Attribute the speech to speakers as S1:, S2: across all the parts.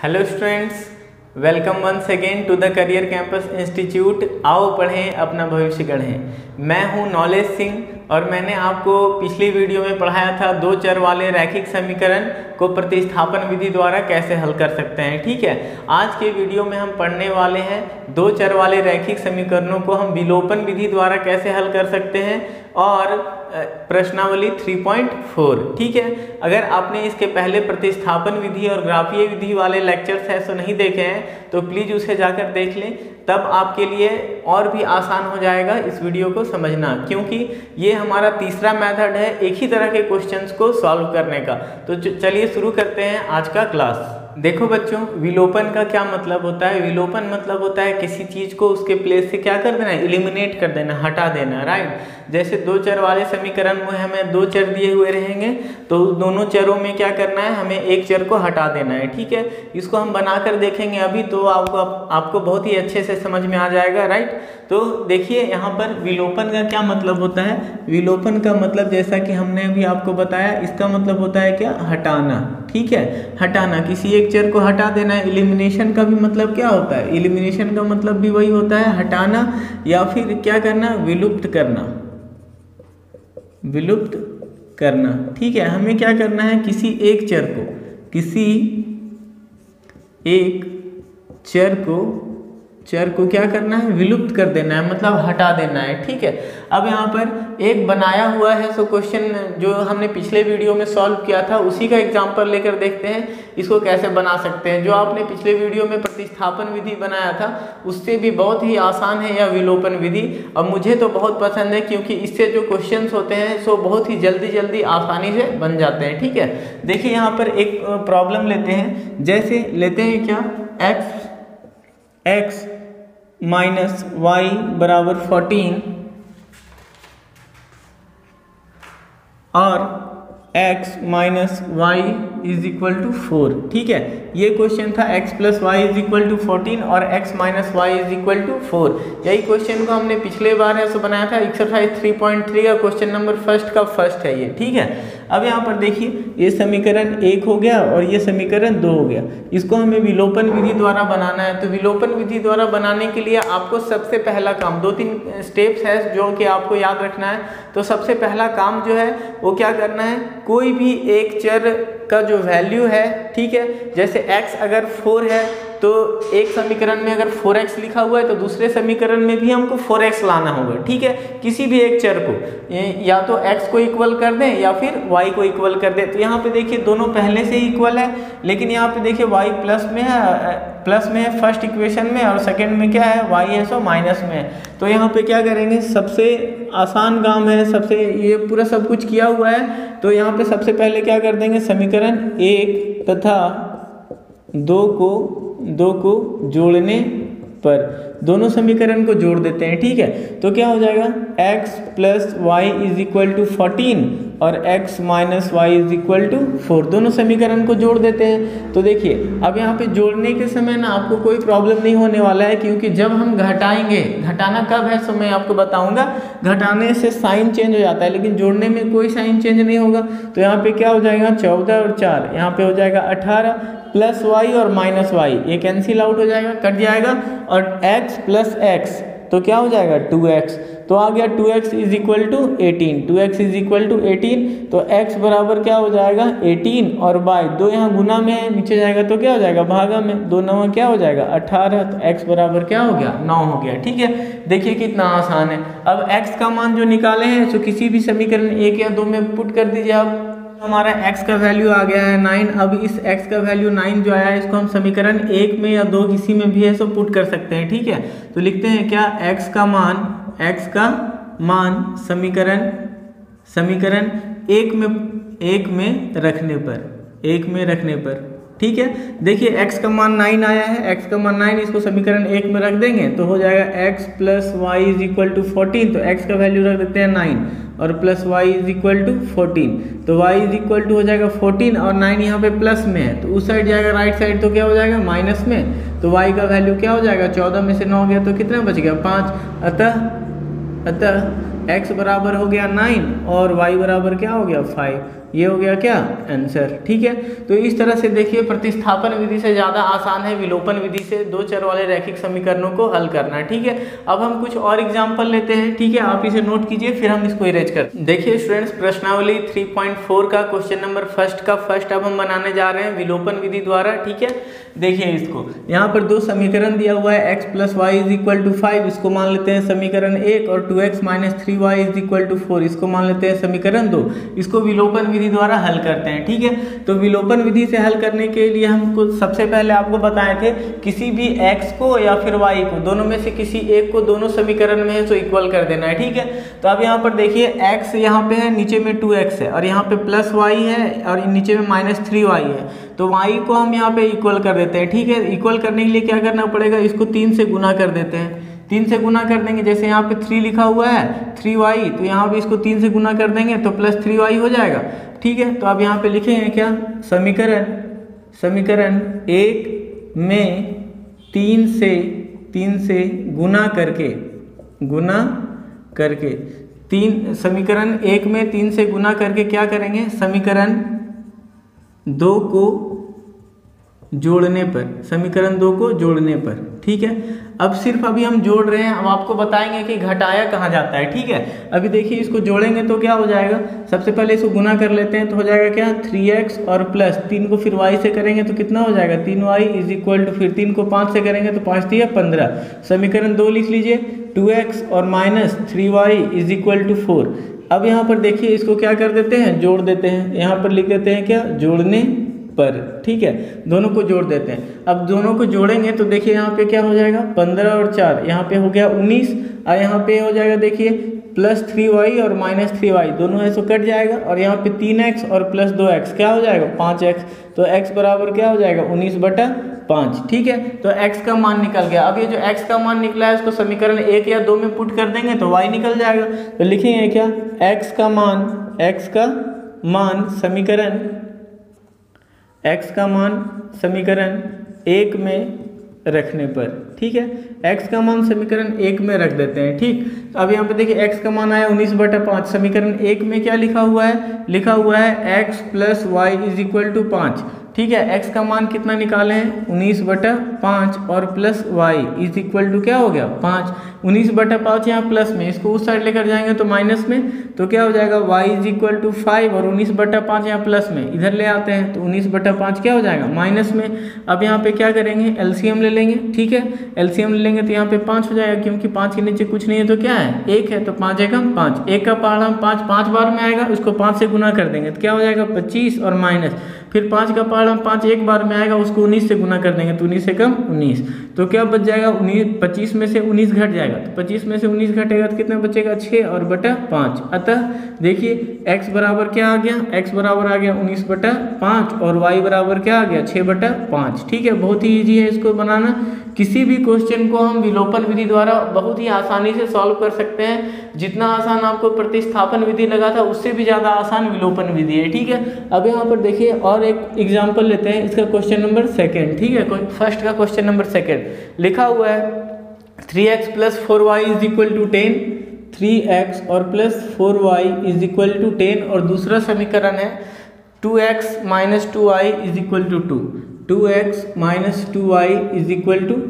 S1: Hello students, welcome once again to the career campus institute. आओ पढ़ें, अपना भविष्य गढ़ें। मैं हूं नॉलेज सिंह और मैंने आपको पिछली वीडियो में पढ़ाया था दो चर वाले रैखिक समीकरण को प्रतिस्थापन विधि द्वारा कैसे हल कर सकते हैं। ठीक है, आज के वीडियो में हम पढ़ने वाले हैं दो चर वाले रैखिक समीकरणों को हम विलोपन विधि द्वारा कैसे हल कर सकते हैं और प्रश्नावली 3.4। ठीक है, अगर आपने इसके पहले प्रतिस्थापन विधि और ग्राफीय विधि वाले लेक्चर्स हैं सो नहीं देखे हैं तो प्लीज़ उसे जाकर देख लें, तब आपके लिए और भी आसान हो जाएगा इस वीडियो को समझना, क्योंकि ये हमारा तीसरा मेथड है एक ही तरह के क्वेश्चंस को सॉल्व करने का। तो चलिए शुरू करते हैं आज का क्लास। देखो बच्चों, विलोपन का क्या मतलब होता है। विलोपन मतलब होता है किसी चीज़ को उसके प्लेस से क्या कर देना, एलिमिनेट कर देना, हटा देना। राइट, जैसे दो चर वाले समीकरण में हमें दो चर दिए हुए रहेंगे तो दोनों चरों में क्या करना है, हमें एक चर को हटा देना है। ठीक है, इसको हम बनाकर देखेंगे अभी, तो आपको बहुत ही अच्छे से समझ में आ जाएगा। राइट, तो देखिए यहाँ पर विलोपन का क्या मतलब होता है। विलोपन का मतलब जैसा कि हमने अभी आपको बताया, इसका मतलब होता है क्या, हटाना। ठीक है, हटाना, किसी एक चर को हटा देना है। एलिमिनेशन का भी मतलब क्या होता है, एलिमिनेशन का मतलब भी वही होता है, हटाना या फिर क्या करना, विलुप्त करना, विलुप्त करना। ठीक है, हमें क्या करना है, किसी एक चर को क्या करना है, विलुप्त कर देना है, मतलब हटा देना है। ठीक है, अब यहाँ पर एक बनाया हुआ है, सो क्वेश्चन जो हमने पिछले वीडियो में सॉल्व किया था उसी का एग्जांपल लेकर देखते हैं इसको कैसे बना सकते हैं। जो आपने पिछले वीडियो में प्रतिस्थापन विधि बनाया था उससे भी बहुत ही आसान है यह विलोपन विधि। अब मुझे तो बहुत पसंद है क्योंकि इससे जो क्वेश्चन होते हैं सो बहुत ही जल्दी आसानी से बन जाते हैं। ठीक है, देखिए यहाँ पर एक प्रॉब्लम लेते हैं, जैसे लेते हैं क्या, x माइनस वाई बराबर 14 और x minus y is equal to 4। ठीक है, ये क्वेश्चन था x plus y is equal to 14 और x minus y is equal to 4। यही क्वेश्चन को हमने पिछले बार ऐसे बनाया था, एक्सरसाइज 3.3 का क्वेश्चन नंबर फर्स्ट का फर्स्ट है ये। ठीक है, अब यहाँ पर देखिए ये समीकरण 1 हो गया और ये समीकरण 2 हो गया। इसको हमें विलोपन विधि द्वारा बनाना है। तो विलोपन विधि द्वारा बनाने के लिए आपको सबसे पहला काम, 2-3 स्टेप्स है जो कि आपको याद रखना है। तो सबसे पहला काम जो है वो क्या करना है, कोई भी एक चर का जो वैल्यू है, ठीक है, जैसे x अगर 4 है तो एक समीकरण में अगर 4x लिखा हुआ है तो दूसरे समीकरण में भी हमको 4x लाना होगा। ठीक है, किसी भी एक चर को या तो x को इक्वल कर दें या फिर y को इक्वल कर दें। तो यहाँ पे देखिए दोनों पहले से ही इक्वल है, लेकिन यहाँ पे देखिए y प्लस में है फर्स्ट इक्वेशन में और सेकंड में क्या है, y है सो माइनस में है। तो यहाँ पे क्या करेंगे, सबसे आसान काम है, सबसे ये पूरा सब कुछ किया हुआ है। तो यहाँ पे सबसे पहले क्या कर देंगे, समीकरण 1 तथा 2 को जोड़ने पर दोनों समीकरण को जोड़ देते हैं। ठीक है, तो क्या हो जाएगा, x plus y is equal to 14 और x minus y is equal to 4, दोनों समीकरण को जोड़ देते हैं। तो देखिए अब यहाँ पे जोड़ने के समय ना आपको कोई प्रॉब्लम नहीं होने वाला है, क्योंकि जब हम घटाएंगे, घटाना कब है सो मैं आपको बताऊंगा, घटाने से साइन चेंज हो जाता है लेकिन जोड़ने में कोई साइन चेंज नहीं होगा। तो यहाँ पे क्या हो जाएगा, 14 और 4, यहाँ पे हो जाएगा 18 प्लस वाई और माइनस वाई, ये कैंसिल आउट हो जाएगा, कट जाएगा, और x प्लस x तो क्या हो जाएगा, 2x। तो आ गया 2x is equal to 18, 2x is equal to 18। तो x बराबर क्या हो जाएगा, 18 और बाई 2 यहाँ गुना में है, नीचे जाएगा तो क्या हो जाएगा, भागा में, 2 9 क्या हो जाएगा, 18। तो x बराबर क्या हो गया, 9 हो गया। ठीक है, देखिए कितना आसान है। अब x का मान जो निकाले हैं तो किसी भी समीकरण 1 या 2 में पुट कर दीजिए। अब हमारा x का वैल्यू आ गया है 9। अब इस x का वैल्यू 9 जो आया है इसको हम समीकरण 1 में या 2 किसी में भी है सो पुट कर सकते हैं। ठीक है, तो लिखते हैं क्या, x का मान समीकरण 1 में रखने पर, ठीक है, देखिए x का मान 9 आया है, x का मान 9, इसको समीकरण 1 में रख देंगे तो हो जाएगा x plus y is equal to 14। तो x का वैल्यू रख देते हैं 9 और plus y is equal to 14। तो y इज इक्वल टू हो जाएगा 14 और 9 यहाँ पे प्लस में है तो उस साइड जाएगा, राइट साइड तो क्या हो जाएगा, माइनस में। तो y का वैल्यू क्या हो जाएगा, 14 में से 9 गया तो कितना बच गया, 5। अतः x बराबर हो गया 9 और y बराबर क्या हो गया, 5। ये हो गया क्या आंसर। ठीक है, तो इस तरह से देखिए प्रतिस्थापन विधि से ज़्यादा आसान है विलोपन विधि से दो चर वाले रैखिक समीकरणों को हल करना। ठीक है, अब हम कुछ और एग्जाम्पल लेते हैं। ठीक है, आप इसे नोट कीजिए, फिर हम इसको इरेज करते हैं। देखिए स्टूडेंट्स, प्रश्नावली 3.4 का क्वेश्चन नंबर फर्स्ट अब हम बनाने जा रहे हैं विलोपन विधि द्वारा। ठीक है, देखिए इसको यहाँ पर दो समीकरण दिया हुआ है x + y = 5, इसको मान लेते हैं समीकरण 1, और 2x - 3y = 4, इसको मान लेते हैं समीकरण 2। इसको विलोपन विधि द्वारा हल करते हैं। ठीक है, तो विलोपन विधि से हल करने के लिए हमको सबसे पहले आपको बताए थे किसी भी x को या फिर y को, दोनों में से किसी एक को दोनों समीकरण में है तो इक्वल कर देना है। ठीक है, तो अब यहाँ पर देखिए x यहाँ पे है, नीचे में 2x है, और यहाँ पे +y है, और नीचे में -3y है, तो y को हम यहाँ पे इक्वल कर देते हैं। ठीक है, इक्वल करने के लिए क्या करना पड़ेगा, इसको 3 से गुना कर देते हैं। 3 से गुना कर देंगे, जैसे यहाँ पे 3 लिखा हुआ है 3y, तो यहाँ पे इसको 3 से गुना कर देंगे तो +3y हो जाएगा। ठीक है, तो अब यहाँ पे लिखेंगे क्या, समीकरण 1 में 3 से गुना करके समीकरण 1 में 3 से गुना करके क्या करेंगे, समीकरण 2 को जोड़ने पर। ठीक है, अब सिर्फ अभी हम जोड़ रहे हैं, अब आपको बताएंगे कि घटाया कहाँ जाता है। ठीक है, अभी देखिए इसको जोड़ेंगे तो क्या हो जाएगा, सबसे पहले इसको गुना कर लेते हैं तो हो जाएगा क्या 3x, और प्लस 3 को फिर y से करेंगे तो कितना हो जाएगा 3y = फिर 3 को 5 से करेंगे तो 5 × 15। समीकरण 2 लिख लीजिए, 2x और -3y = 4। अब यहाँ पर देखिए इसको क्या कर देते हैं, जोड़ देते हैं। यहाँ पर लिख देते हैं क्या, जोड़ने पर। ठीक है, दोनों को जोड़ देते हैं। अब दोनों को जोड़ेंगे तो देखिए यहाँ पे क्या हो जाएगा, 15 और 4 यहाँ पे हो गया 19, और यहाँ पे हो जाएगा देखिए +3y और -3y दोनों है सो कट जाएगा, और यहाँ पे 3x और +2x क्या हो जाएगा 5x, तो x बराबर क्या हो जाएगा 19/5। ठीक है, तो x का मान निकल गया। अब ये जो x का मान निकला है उसको समीकरण 1 या 2 में पुट कर देंगे तो y निकल जाएगा। तो लिखेंगे क्या, x का मान समीकरण 1 में रखने पर। ठीक है, x का मान समीकरण 1 में रख देते हैं। ठीक, तो अब यहाँ पे देखिए x का मान आया 19/5। समीकरण 1 में क्या लिखा हुआ है x + y = 5। ठीक है, x का मान कितना निकाले हैं 19/5, और प्लस y = क्या हो गया 5। 19/5 यहाँ प्लस में, इसको उस साइड लेकर जाएंगे तो माइनस में, तो क्या हो जाएगा y = 5, और 19/5 यहाँ प्लस में इधर ले आते हैं तो 19/5 क्या हो जाएगा माइनस में। अब यहाँ पे क्या करेंगे, एलसीएम ले लेंगे। ठीक है, एलसीएम ले लेंगे तो यहाँ पे 5 हो जाएगा, क्योंकि 5 के नीचे कुछ नहीं है तो क्या है 1 है, तो 5 एकम 5, 1 का पहाड़ा 5 बार में आएगा, उसको 5 से गुना कर देंगे तो क्या हो जाएगा 25, और माइनस फिर 5 का पहाड़ा 5 एक बार में आएगा, उसको 19 से गुना कर देंगे तो 19 से कम 19, तो क्या बच जाएगा 25 में से 19 घट जाएगा, तो 25 में से 19 घटेगा तो कितना बचेगा 6 और बटा 5। अतः देखिए x बराबर क्या आ गया, x बराबर आ गया 19/5, और y बराबर क्या आ गया 6/5। ठीक है, बहुत ही ईजी है इसको बनाना। किसी भी क्वेश्चन को हम विलोपन विधि द्वारा बहुत ही आसानी से सॉल्व कर सकते हैं। जितना आसान आपको प्रतिस्थापन विधि लगा था उससे भी ज़्यादा आसान विलोपन विधि है। ठीक है, अब यहाँ पर देखिए और एक एग्जाम्पल लेते हैं, इसका क्वेश्चन नंबर 2। ठीक है, फर्स्ट का क्वेश्चन नंबर 2 लिखा हुआ है 3x + 4y = 10, 3x और +4y = 10, और दूसरा समीकरण है 2x - 2y = 2, 2x - 2y =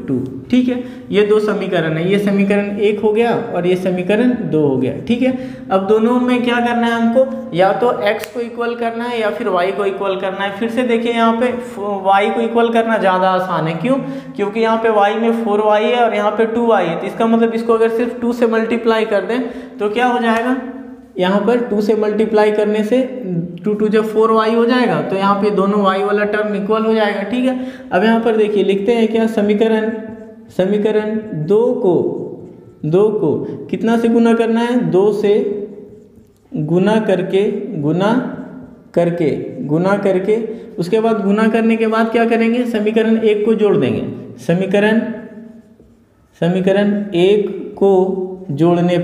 S1: 2। ठीक है, ये दो समीकरण है, ये समीकरण 1 हो गया और ये समीकरण 2 हो गया। ठीक है, अब दोनों में क्या करना है हमको, या तो x को इक्वल करना है या फिर y को इक्वल करना है। फिर से देखिए यहाँ पे y को इक्वल करना ज़्यादा आसान है, क्यों, क्योंकि यहाँ पे y में 4y है और यहाँ पे 2y है, तो इसका मतलब इसको अगर सिर्फ 2 से मल्टीप्लाई कर दें तो क्या हो जाएगा, यहाँ पर 2 से मल्टीप्लाई करने से 2 × 2 = 4y हो जाएगा, तो यहाँ पे दोनों y वाला टर्म इक्वल हो जाएगा। ठीक है, अब यहाँ पर देखिए लिखते हैं क्या, समीकरण 2 को कितना से गुना करना है, 2 से गुना करके उसके बाद गुना करने के बाद क्या करेंगे, समीकरण 1 को जोड़ देंगे। समीकरण 1 को जोड़ने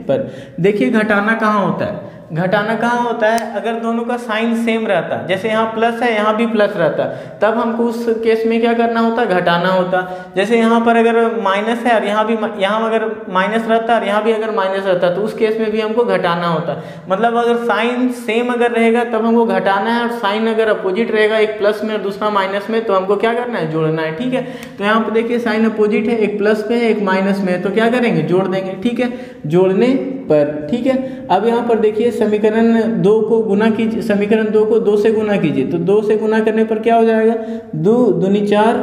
S1: पर देखिए घटाना कहाँ होता है, घटाना कहाँ होता है, अगर दोनों का साइन सेम रहता, जैसे यहाँ प्लस है यहाँ भी प्लस रहता, तब हमको उस केस में क्या करना होता, घटाना होता। जैसे यहाँ पर अगर माइनस है और यहाँ भी, यहाँ अगर माइनस रहता और यहाँ भी अगर माइनस रहता तो उस केस में भी हमको घटाना होता। मतलब अगर साइन सेम अगर रहेगा तब हमको घटाना है, और साइन अगर अपोजिट रहेगा, एक प्लस में और दूसरा माइनस में, तो हमको क्या करना है, जोड़ना है। ठीक है, तो यहाँ पर देखिए साइन अपोजिट है, एक प्लस में है एक माइनस में है, तो क्या करेंगे, जोड़ देंगे। ठीक है, जोड़ने पर। ठीक है, अब यहाँ पर देखिए समीकरण 2 को गुना कीजिए, समीकरण 2 को 2 से गुना कीजिए, तो 2 से गुना करने पर क्या हो जाएगा, 2 दूनी 4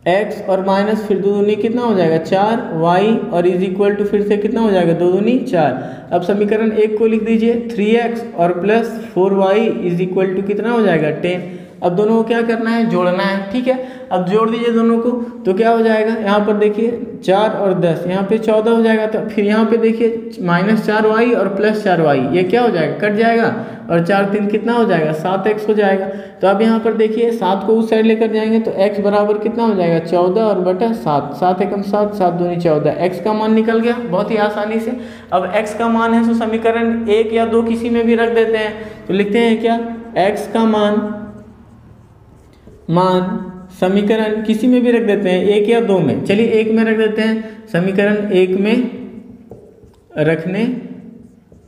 S1: x और माइनस फिर 2 दूनी कितना हो जाएगा 4 y और इज इक्वल टू फिर से कितना हो जाएगा 2 दूनी 4। अब समीकरण 1 को लिख दीजिए 3x और plus 4y is equal to कितना हो जाएगा 10। अब दोनों को क्या करना है, जोड़ना है। ठीक है, अब जोड़ दीजिए दोनों को, तो क्या हो जाएगा, यहाँ पर देखिए 4 और 10, यहाँ पे 14 हो जाएगा। तो फिर यहाँ पे देखिए -4y और +4y, ये क्या हो जाएगा, कट जाएगा, और 4 3 कितना हो जाएगा 7x हो जाएगा। तो अब यहाँ पर देखिए 7 को उस साइड लेकर जाएंगे तो x बराबर कितना हो जाएगा 14 और बटा 7, 7 एकम 7, 7 दूनी 14, x का मान निकल गया बहुत ही आसानी से। अब x का मान है तो समीकरण 1 या 2 किसी में भी रख देते हैं, तो लिखते हैं क्या, x का मान समीकरण किसी में भी रख देते हैं, 1 या 2 में, चलिए 1 में रख देते हैं, समीकरण 1 में रखने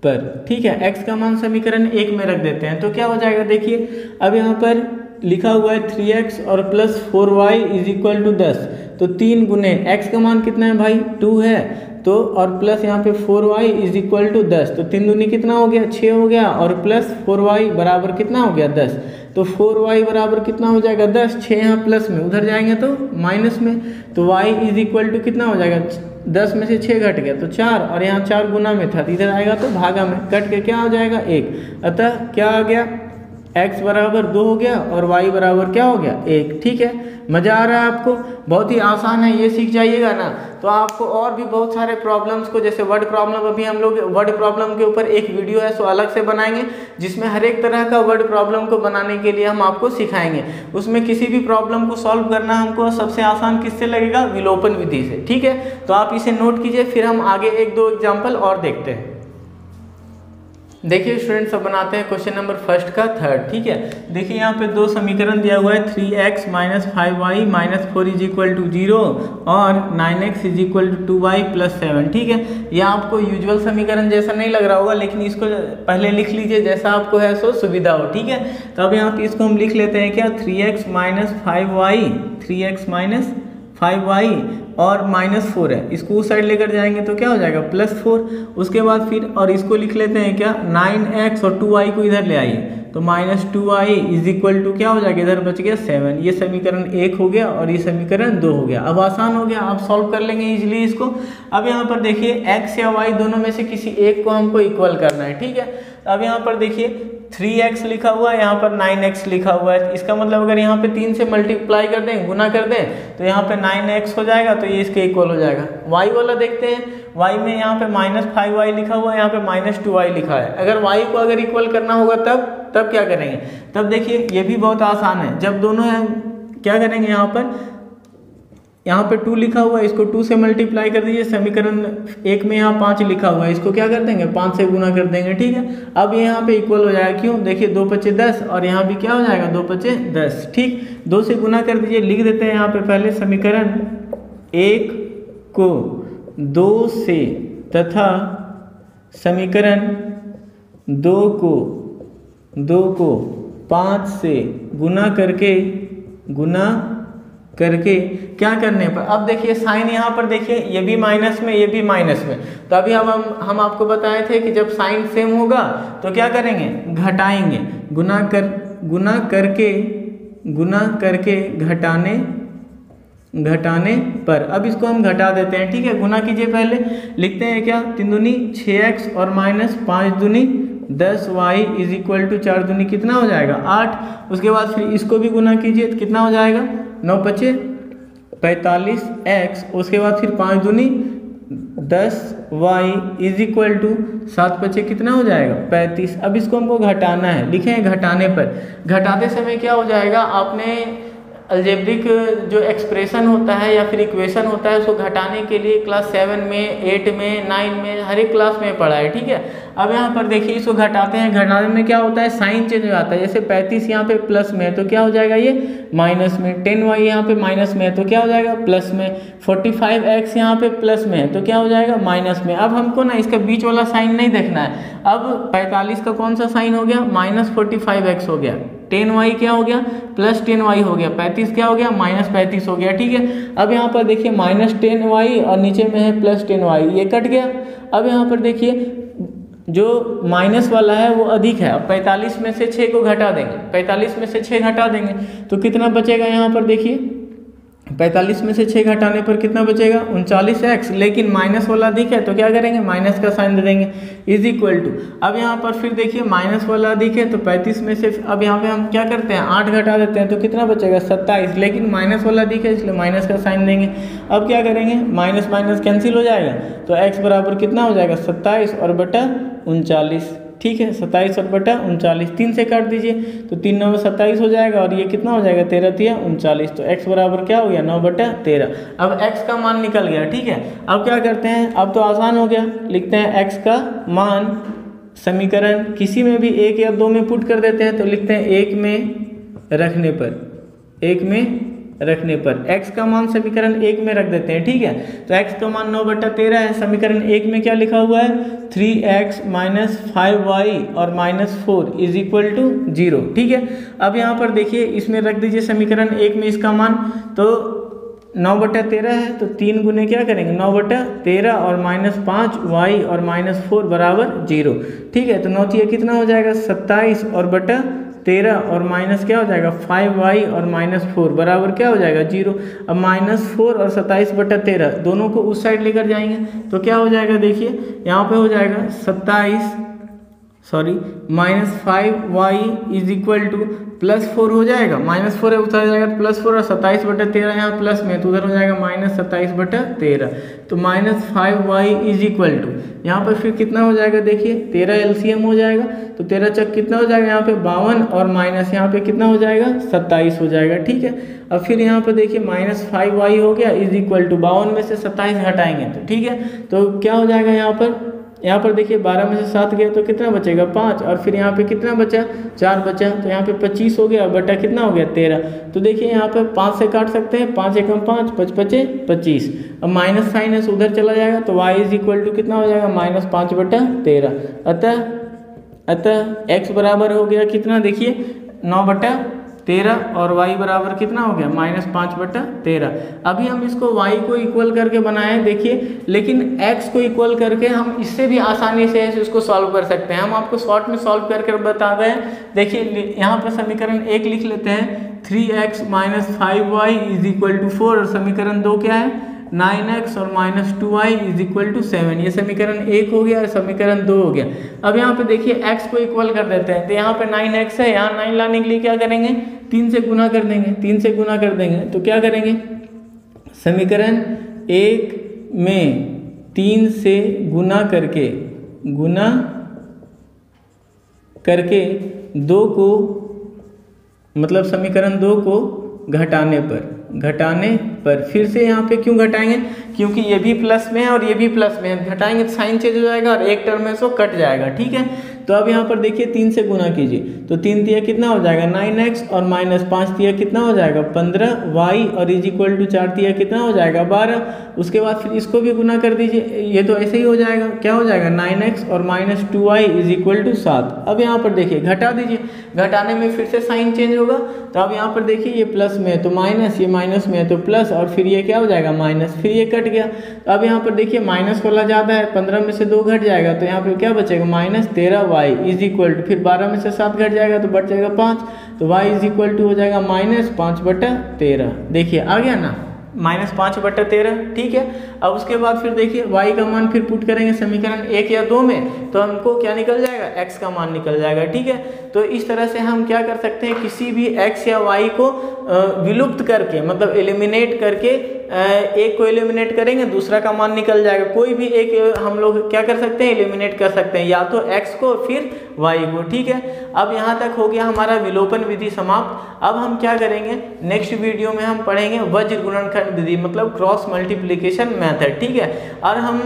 S1: पर। ठीक है, x का मान समीकरण 1 में रख देते हैं, तो क्या हो जाएगा, देखिए अब यहाँ पर लिखा हुआ है 3x और plus 4y is equal to 10, तो 3 गुने x का मान कितना है भाई 2 है, तो और प्लस यहाँ पे 4y इज इक्वल टू 10, तो 3 दूनी कितना हो गया 6 हो गया, और प्लस 4y बराबर कितना हो गया 10, तो 4y बराबर कितना हो जाएगा 10, 6 यहाँ प्लस में, उधर जाएंगे तो माइनस में, तो y इज इक्वल टू कितना हो जाएगा 10 में से 6 घट गया तो 4, और यहाँ 4 गुना में था, इधर आएगा तो भागा में, कट के क्या हो जाएगा 1, अतः क्या आ गया, x बराबर 2 हो गया और y बराबर क्या हो गया 1। ठीक है, मज़ा आ रहा है आपको, बहुत ही आसान है, ये सीख जाइएगा ना तो आपको और भी बहुत सारे प्रॉब्लम्स को, जैसे वर्ड प्रॉब्लम, अभी हम लोग वर्ड प्रॉब्लम के ऊपर एक वीडियो है सो अलग से बनाएंगे, जिसमें हर एक तरह का वर्ड प्रॉब्लम को बनाने के लिए हम आपको सिखाएंगे। उसमें किसी भी प्रॉब्लम को सॉल्व करना हमको सबसे आसान किससे लगेगा, विलोपन विधि से। ठीक है, तो आप इसे नोट कीजिए, फिर हम आगे 1-2 एग्जाम्पल और देखते हैं। देखिए स्टूडेंट्स, अब बनाते हैं क्वेश्चन नंबर फर्स्ट का थर्ड। ठीक है, देखिए यहाँ पे 2 समीकरण दिया हुआ है, 3x - 5y - 4 is equal to 0 और 9x is equal to 2y + 7। ठीक है, ये आपको यूजुअल समीकरण जैसा नहीं लग रहा होगा, लेकिन इसको पहले लिख लीजिए जैसा आपको है सो सुविधा हो। ठीक है, तो अब यहाँ पे इसको हम लिख लेते हैं क्या, 3x - 5y, 3x - 5y और -4 है, इसको उस साइड लेकर जाएंगे तो क्या हो जाएगा +4। उसके बाद फिर और इसको लिख लेते हैं क्या, 9x और 2y को इधर ले आइए, तो -2y इज इक्वल टू क्या हो जाएगा, इधर बच गया 7। ये समीकरण 1 हो गया और ये समीकरण 2 हो गया। अब आसान हो गया, आप सॉल्व कर लेंगे इजीली इसको। अब यहाँ पर देखिए x या y दोनों में से किसी एक को हमको इक्वल करना है। ठीक है, अब यहाँ पर देखिए 3x लिखा हुआ है, यहाँ पर 9x लिखा हुआ है, इसका मतलब अगर यहाँ पे 3 से मल्टीप्लाई कर दें, गुना कर दें, तो यहाँ पे 9x हो जाएगा, तो ये इसके इक्वल हो जाएगा। y वाला देखते हैं, y में यहाँ पे -5y लिखा हुआ है, यहाँ पे -2y लिखा है। अगर y को अगर इक्वल करना होगा तब क्या करेंगे, तब देखिए ये भी बहुत आसान है, जब दोनों हैं क्या करेंगे, यहाँ पे 2 लिखा हुआ है, इसको 2 से मल्टीप्लाई कर दीजिए, समीकरण 1 में यहाँ 5 लिखा हुआ है, इसको क्या कर देंगे 5 से गुना कर देंगे। ठीक है, अब यहाँ पे इक्वल हो जाएगा, क्यों, देखिए 2 × 5 = 10 और यहाँ भी क्या हो जाएगा 2 × 5 = 10। ठीक, 2 से गुना कर दीजिए, लिख देते हैं यहाँ पे पहले समीकरण 1 को 2 से तथा समीकरण 2 को 5 से गुना करके क्या करने पर, अब देखिए साइन यहाँ पर देखिए ये भी माइनस में, ये भी माइनस में, तो अभी हम आपको बताए थे कि जब साइन सेम होगा तो क्या करेंगे, घटाएंगे, गुना करके घटाने पर। अब इसको हम घटा देते हैं। ठीक है, गुना कीजिए, पहले लिखते हैं क्या, 3 दूनी 6x और -5 दूनी 10y इज इक्वल टू 4 दूनी कितना हो जाएगा 8। उसके बाद फिर इसको भी गुना कीजिए तो कितना हो जाएगा 9 × 5 = 45x। उसके बाद फिर 5 दूनी 10y इज इक्वल टू 7 × 5 कितना हो जाएगा 35। अब इसको हमको घटाना है, लिखे हैं घटाने पर। घटाते समय क्या हो जाएगा, आपने अलजेब्रिक जो एक्सप्रेशन होता है या फिर इक्वेशन होता है उसको घटाने के लिए क्लास 7 में, 8 में, 9 में, हर एक क्लास में पढ़ा है, ठीक है। अब यहाँ पर देखिए इसको घटाते हैं, घटाने में क्या होता है, साइन चेंज हो जाता है। जैसे 35 यहाँ पे प्लस में है तो क्या हो जाएगा, ये माइनस में। 10y यहाँ पे माइनस में है तो क्या हो जाएगा, प्लस में। 45x यहाँ पे प्लस में है तो क्या हो जाएगा, माइनस में। अब हमको ना इसका बीच वाला साइन नहीं देखना है। अब 45 का कौन सा साइन हो गया, माइनस 45x हो गया। 10y क्या हो गया, प्लस 10y हो गया। 35 क्या हो गया, माइनस 35 हो गया, ठीक है। अब यहाँ पर देखिए माइनस 10y और नीचे में है प्लस 10y, ये कट गया। अब यहाँ पर देखिए जो माइनस वाला है वो अधिक है। अब 45 में से 6 को घटा देंगे, 45 में से 6 घटा देंगे तो कितना बचेगा, यहाँ पर देखिए 45 में से 6 घटाने पर कितना बचेगा, 39x। लेकिन माइनस वाला अधिक है तो क्या करेंगे, माइनस का साइन दे देंगे, इज इक्वल टू। अब यहाँ पर फिर देखिए माइनस वाला अधिक है तो 35 में से अब यहाँ पे हम क्या करते हैं, 8 घटा देते हैं तो कितना बचेगा, 27। लेकिन माइनस वाला अधिक है इसलिए माइनस का साइन देंगे। अब क्या करेंगे, माइनस माइनस कैंसिल हो जाएगा तो x बराबर कितना हो जाएगा, 27 और बटा 39, ठीक है। 27 और बटा 39, 3 से काट दीजिए तो 3 9 27 हो जाएगा और ये कितना हो जाएगा, 13 3 39। तो x बराबर क्या हो गया, 9 बटा 13। अब x का मान निकल गया, ठीक है। अब क्या करते हैं, अब तो आसान हो गया, लिखते हैं x का मान समीकरण किसी में भी 1 या 2 में पुट कर देते हैं तो लिखते हैं 1 में रखने पर, 1 में रखने पर x का मान समीकरण 1 में रख देते हैं, ठीक है। तो x का मान 9 बटा 13 है। समीकरण 1 में क्या लिखा हुआ है, 3x माइनस 5y और माइनस 4 इज इक्वल टू 0, ठीक है। अब यहाँ पर देखिए इसमें रख दीजिए समीकरण 1 में इसका मान, तो 9 बटा 13 है तो 3 गुने क्या करेंगे, 9 बटा 13 और माइनस 5y और माइनस 4 बराबर 0, ठीक है। तो 9 ये कितना हो जाएगा, 27 और बटा 13 और माइनस क्या हो जाएगा, 5y और माइनस 4 बराबर क्या हो जाएगा, 0। अब माइनस 4 और 27 बटा 13 दोनों को उस साइड लेकर जाएंगे तो क्या हो जाएगा, देखिए यहाँ पे हो जाएगा minus 5y is equal two plus 4 हो जाएगा, माइनस 4 है उधर जाएगा प्लस 4 और 27 बटा 13 यहाँ प्लस में तो उधर हो जाएगा माइनस 27 बटा 13। तो minus 5y is equal to यहाँ पर फिर कितना हो जाएगा, देखिए 13 एलसीएम हो जाएगा तो 13 चक कितना हो जाएगा, यहाँ पे 52 और माइनस यहाँ पे कितना हो जाएगा, 27 हो जाएगा, ठीक है। अब फिर यहाँ पे देखिए माइनस 5y हो गया इज इक्वल टू 52 में से 27 घटाएंगे तो ठीक है, तो क्या हो जाएगा यहाँ पर देखिए 12 में से 7 गया तो कितना बचेगा, 5। और फिर यहाँ पे कितना बचा, 4 बचा तो यहाँ पे 25 हो गया बटा कितना हो गया, 13। तो देखिए यहाँ पे 5 से काट सकते हैं, 5 एकम 5, 5 पचे 25। अब माइनस साइन है उधर चला जाएगा तो y इज इक्वल टू कितना हो जाएगा, माइनस 5 बटा 13। अतः x बराबर हो गया कितना, देखिए 9 बटा 13 और y बराबर कितना हो गया, माइनस 5 बटा 13। अभी हम इसको y को इक्वल करके बनाए देखिए, लेकिन x को इक्वल करके हम इससे भी आसानी से इसको सॉल्व कर सकते हैं। हम आपको शॉर्ट में सॉल्व करके बता रहे हैं। देखिए यहाँ पर समीकरण 1 लिख लेते हैं, 3x minus 5y is equal to 4 और समीकरण 2 क्या है, 9x और minus 2y is equal to 7। ये समीकरण 1 हो गया और समीकरण 2 हो गया। अब यहाँ पे देखिए x को इक्वल कर देते हैं तो यहाँ पे 9x है, यहाँ 9 लाने के लिए क्या करेंगे, 3 से गुना कर देंगे, 3 से गुना कर देंगे तो क्या करेंगे, समीकरण 1 में 3 से गुना करके 2 को मतलब समीकरण 2 को घटाने पर फिर से यहाँ पे क्यों घटाएंगे, क्योंकि ये भी प्लस में है और ये भी प्लस में है, घटाएंगे तो साइन चेंज हो जाएगा और एक टर्म में से कट जाएगा, ठीक है। तो अब यहाँ पर देखिए 3 से गुना कीजिए तो 3 तिया कितना हो जाएगा, 9x और माइनस 5 तिया कितना हो जाएगा, 15y और इज इक्वल टू 4 तिया कितना हो जाएगा, 12। उसके बाद फिर इसको भी गुना कर दीजिए, ये तो ऐसे ही हो जाएगा, क्या हो जाएगा, 9x और minus 2y is equal to 7। अब यहाँ पर देखिए घटा दीजिए, घटाने में फिर से साइन चेंज होगा तो अब यहाँ पर देखिए ये प्लस में है तो माइनस, ये माइनस में है तो प्लस और फिर ये क्या हो जाएगा, माइनस, फिर ये कट गया। तो अब यहाँ पर देखिए माइनस वाला ज़्यादा है, 15 में से 2 घट जाएगा तो यहाँ पर क्या बचेगा, minus 13y is equal to, फिर 12 में से 7 घट जाएगा तो बच जाएगा 5, तो y इज इक्वल टू हो जाएगा माइनस 5 बटा 13। देखिए आ गया ना, माइनस 5 बटा 13, ठीक है। अब उसके बाद फिर देखिए y का मान फिर पुट करेंगे समीकरण 1 या 2 में तो हमको क्या निकल जाएगा, x का मान निकल जाएगा, ठीक है। तो इस तरह से हम क्या कर सकते हैं, किसी भी x या y को विलुप्त करके मतलब एलिमिनेट करके एक को एलिमिनेट करेंगे दूसरा का मान निकल जाएगा। कोई भी एक हम लोग क्या कर सकते हैं, एलिमिनेट कर सकते हैं, या तो x को फिर y को। ठीक है, अब यहाँ तक हो गया हमारा विलोपन विधि समाप्त। अब हम क्या करेंगे, नेक्स्ट वीडियो में हम पढ़ेंगे वज्र गुणनखंड विधि, मतलब क्रॉस मल्टीप्लिकेशन मेथड। ठीक है, और हम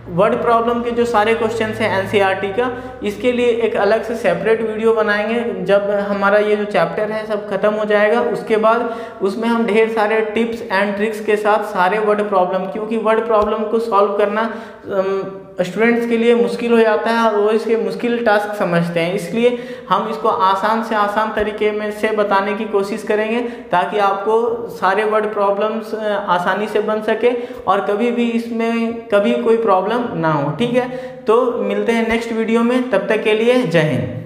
S1: वर्ड प्रॉब्लम के जो सारे क्वेश्चन हैं एनसीईआरटी का, इसके लिए एक अलग से सेपरेट वीडियो बनाएंगे जब हमारा ये जो चैप्टर है सब खत्म हो जाएगा। उसके बाद उसमें हम ढेर सारे टिप्स एंड ट्रिक्स के साथ सारे वर्ड प्रॉब्लम, क्योंकि वर्ड प्रॉब्लम को सॉल्व करना स्टूडेंट्स के लिए मुश्किल हो जाता है और वो इसके मुश्किल टास्क समझते हैं, इसलिए हम इसको आसान से आसान तरीके में से बताने की कोशिश करेंगे ताकि आपको सारे वर्ड प्रॉब्लम्स आसानी से बन सके और कभी भी इसमें कभी कोई प्रॉब्लम ना हो। ठीक है, तो मिलते हैं नेक्स्ट वीडियो में, तब तक के लिए जय हिंद।